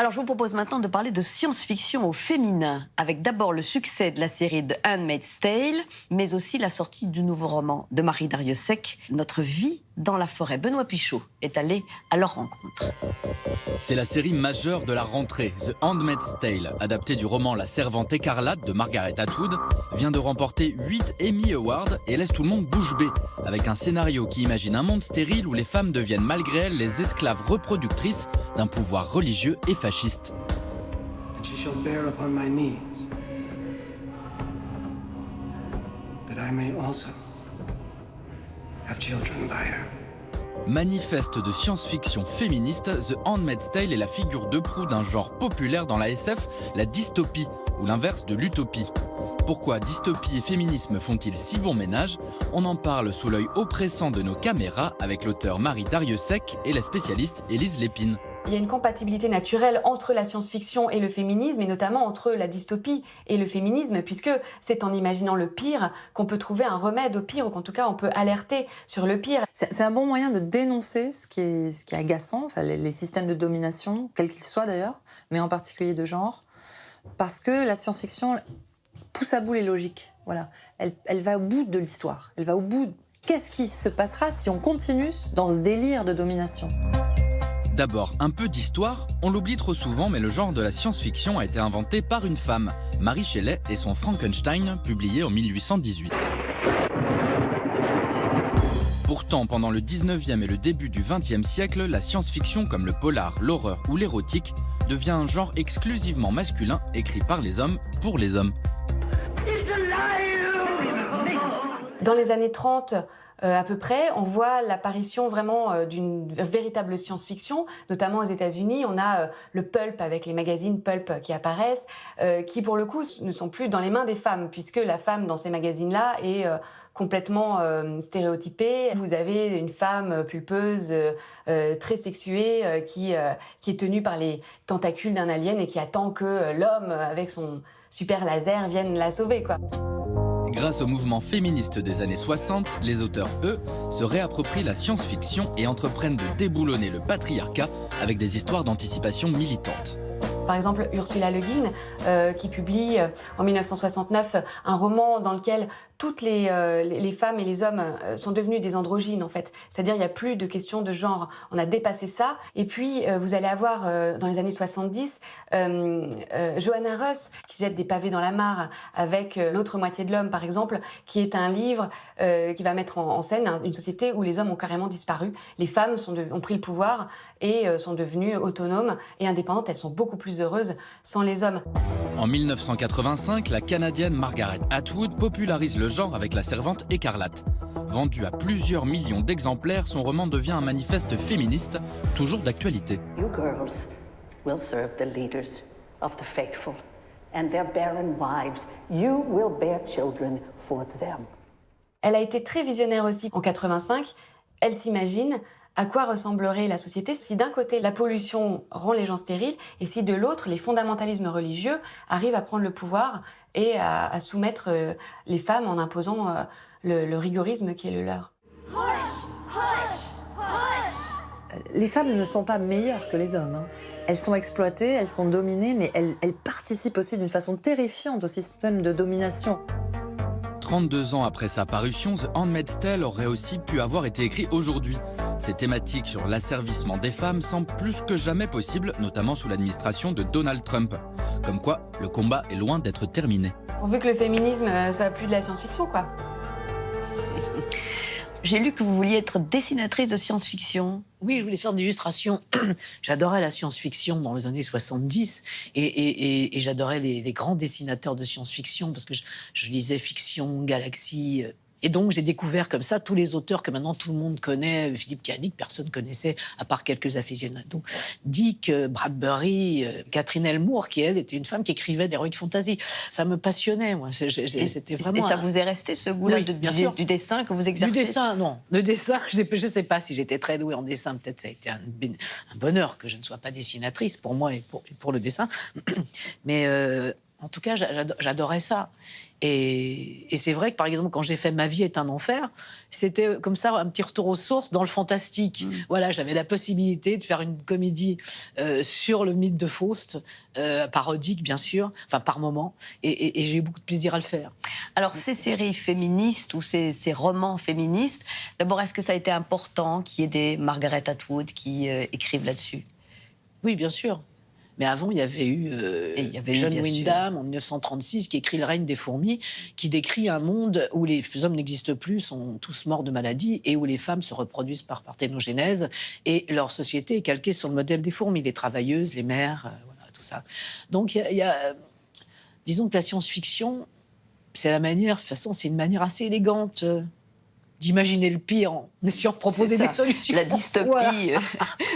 Alors, je vous propose maintenant de parler de science-fiction au féminin, avec d'abord le succès de la série The Handmaid's Tale, mais aussi la sortie du nouveau roman de Marie Darrieussecq, Notre vie dans la forêt. Benoît Pichot est allé à leur rencontre. C'est la série majeure de la rentrée, The Handmaid's Tale, adaptée du roman La Servante écarlate de Margaret Atwood, vient de remporter 8 Emmy Awards et laisse tout le monde bouche bée, avec un scénario qui imagine un monde stérile où les femmes deviennent malgré elles les esclaves reproductrices d'un pouvoir religieux et fasciste. And she shall bear upon my knees, that I may also have children by her. Manifeste de science-fiction féministe, The Handmaid's Tale est la figure de proue d'un genre populaire dans la SF, la dystopie, ou l'inverse de l'utopie. Pourquoi dystopie et féminisme font-ils si bon ménage? On en parle sous l'œil oppressant de nos caméras avec l'auteur Marie Darrieussecq et la spécialiste Élise Lépine. Il y a une compatibilité naturelle entre la science-fiction et le féminisme, et notamment entre la dystopie et le féminisme, puisque c'est en imaginant le pire qu'on peut trouver un remède au pire, ou qu'en tout cas on peut alerter sur le pire. C'est un bon moyen de dénoncer ce qui est agaçant, enfin, les systèmes de domination, quels qu'ils soient d'ailleurs, mais en particulier de genre, parce que la science-fiction pousse à bout les logiques. Voilà. Elle va au bout de l'histoire, elle va au bout de qu'est-ce qui se passera si on continue dans ce délire de domination. D'abord, un peu d'histoire, on l'oublie trop souvent, mais le genre de la science-fiction a été inventé par une femme, Mary Shelley et son Frankenstein, publié en 1818. Pourtant, pendant le 19e et le début du 20e siècle, la science-fiction comme le polar, l'horreur ou l'érotique devient un genre exclusivement masculin, écrit par les hommes pour les hommes. Dans les années 30, à peu près, on voit l'apparition vraiment d'une véritable science-fiction, notamment aux États-Unis. On a le pulp avec les magazines pulp qui apparaissent, qui pour le coup ne sont plus dans les mains des femmes, puisque la femme dans ces magazines-là est complètement stéréotypée. Vous avez une femme pulpeuse, très sexuée, qui est tenue par les tentacules d'un alien et qui attend que l'homme, avec son super laser, vienne la sauver, quoi. Grâce au mouvement féministe des années 60, les auteurs, eux, se réapproprient la science-fiction et entreprennent de déboulonner le patriarcat avec des histoires d'anticipation militantes. Par exemple, Ursula Le Guin, qui publie en 1969 un roman dans lequel toutes les femmes et les hommes sont devenus des androgynes, en fait. C'est-à-dire, il n'y a plus de question de genre. On a dépassé ça. Et puis, vous allez avoir, dans les années 70, Johanna Russ, qui jette des pavés dans la mare avec L'autre moitié de l'homme, par exemple, qui est un livre qui va mettre en scène une société où les hommes ont carrément disparu. Les femmes ont pris le pouvoir et sont devenues autonomes et indépendantes. Elles sont beaucoup plus heureuses sans les hommes. En 1985, la Canadienne Margaret Atwood popularise le genre avec La Servante écarlate. Vendu à plusieurs millions d'exemplaires, son roman devient un manifeste féministe, toujours d'actualité. You girls will serve the leaders of the faithful, and their barren wives. You will bear children for them. Elle a été très visionnaire aussi. En 85, elle s'imagine à quoi ressemblerait la société si d'un côté la pollution rend les gens stériles et si de l'autre les fondamentalismes religieux arrivent à prendre le pouvoir et à soumettre les femmes en imposant le rigorisme qui est le leur. Les femmes ne sont pas meilleures que les hommes, hein. Elles sont exploitées, elles sont dominées, mais elles participent aussi d'une façon terrifiante au système de domination. 32 ans après sa parution, The Handmaid's Tale aurait aussi pu avoir été écrit aujourd'hui. Ces thématiques sur l'asservissement des femmes semblent plus que jamais possibles, notamment sous l'administration de Donald Trump. Comme quoi, le combat est loin d'être terminé. Pourvu que le féminisme soit plus de la science-fiction, quoi. J'ai lu que vous vouliez être dessinatrice de science-fiction. Oui, je voulais faire de l'illustration. J'adorais la science-fiction dans les années 70 et j'adorais les grands dessinateurs de science-fiction parce que je lisais Fiction, Galaxy. Et donc, j'ai découvert comme ça tous les auteurs que maintenant tout le monde connaît. Philippe K. Dick, personne ne connaissait, à part quelques aficionados. Dick, Bradbury, Catherine Elmour, qui, elle, était une femme qui écrivait d'heroic fantasy. Ça me passionnait, moi. C'était vraiment... Et ça vous est resté, ce goût-là, oui, du dessin que vous exercez? Du dessin, non. Le dessin, je ne sais pas si j'étais très douée en dessin. Peut-être ça a été un bonheur que je ne sois pas dessinatrice, pour moi et pour le dessin. Mais... En tout cas, j'adorais ça. Et c'est vrai que, par exemple, quand j'ai fait Ma vie est un enfer, c'était comme ça un petit retour aux sources dans le fantastique. Voilà, j'avais la possibilité de faire une comédie sur le mythe de Faust, parodique, bien sûr, enfin par moment, et j'ai eu beaucoup de plaisir à le faire. Alors, ces séries féministes ou ces romans féministes, d'abord, est-ce que ça a été important qu'il y ait des Margaret Atwood qui écrivent là-dessus? Oui, bien sûr. Mais avant, il y avait eu John Wyndham, en 1936, qui écrit Le règne des fourmis, qui décrit un monde où les hommes n'existent plus, sont tous morts de maladie, et où les femmes se reproduisent par parthénogénèse, et leur société est calquée sur le modèle des fourmis, les travailleuses, les mères, voilà, tout ça. Donc, disons que la science-fiction, c'est de toute façon, c'est une manière assez élégante d'imaginer le pire en essayant de proposer des solutions. La dystopie voilà.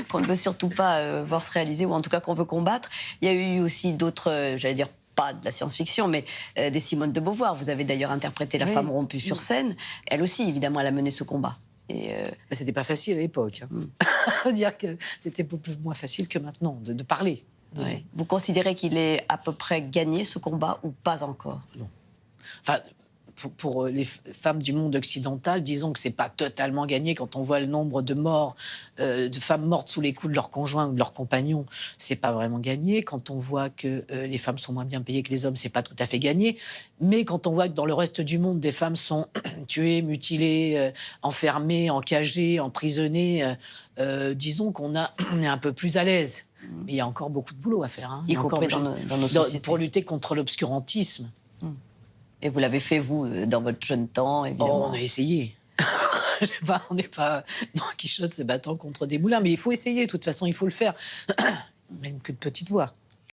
Qu'on ne veut surtout pas voir se réaliser, ou en tout cas qu'on veut combattre. Il y a eu aussi d'autres, j'allais dire, pas de la science-fiction, mais des Simone de Beauvoir. Vous avez d'ailleurs interprété La femme rompue sur scène. Elle aussi, évidemment, elle a mené ce combat. Mais c'était pas facile à l'époque. Dire que c'était beaucoup moins facile que maintenant de parler. Ouais. Vous considérez qu'il est à peu près gagné, ce combat, ou pas encore? Non. Enfin, pour les femmes du monde occidental, disons que c'est pas totalement gagné. Quand on voit le nombre de morts, de femmes mortes sous les coups de leurs conjoints ou de leurs compagnons, c'est pas vraiment gagné. Quand on voit que les femmes sont moins bien payées que les hommes, c'est pas tout à fait gagné. Mais quand on voit que dans le reste du monde, des femmes sont tuées, mutilées, enfermées, encagées, emprisonnées, disons qu'on est un peu plus à l'aise. Mais il y a encore beaucoup de boulot à faire. Hein. Y compris dans nos sociétés. Pour lutter contre l'obscurantisme. Et vous l'avez fait, vous, dans votre jeune temps, évidemment. Oh, on a essayé. On n'est pas Don Quichotte se battant contre des moulins, mais il faut essayer, de toute façon, il faut le faire. Même que de petite voix.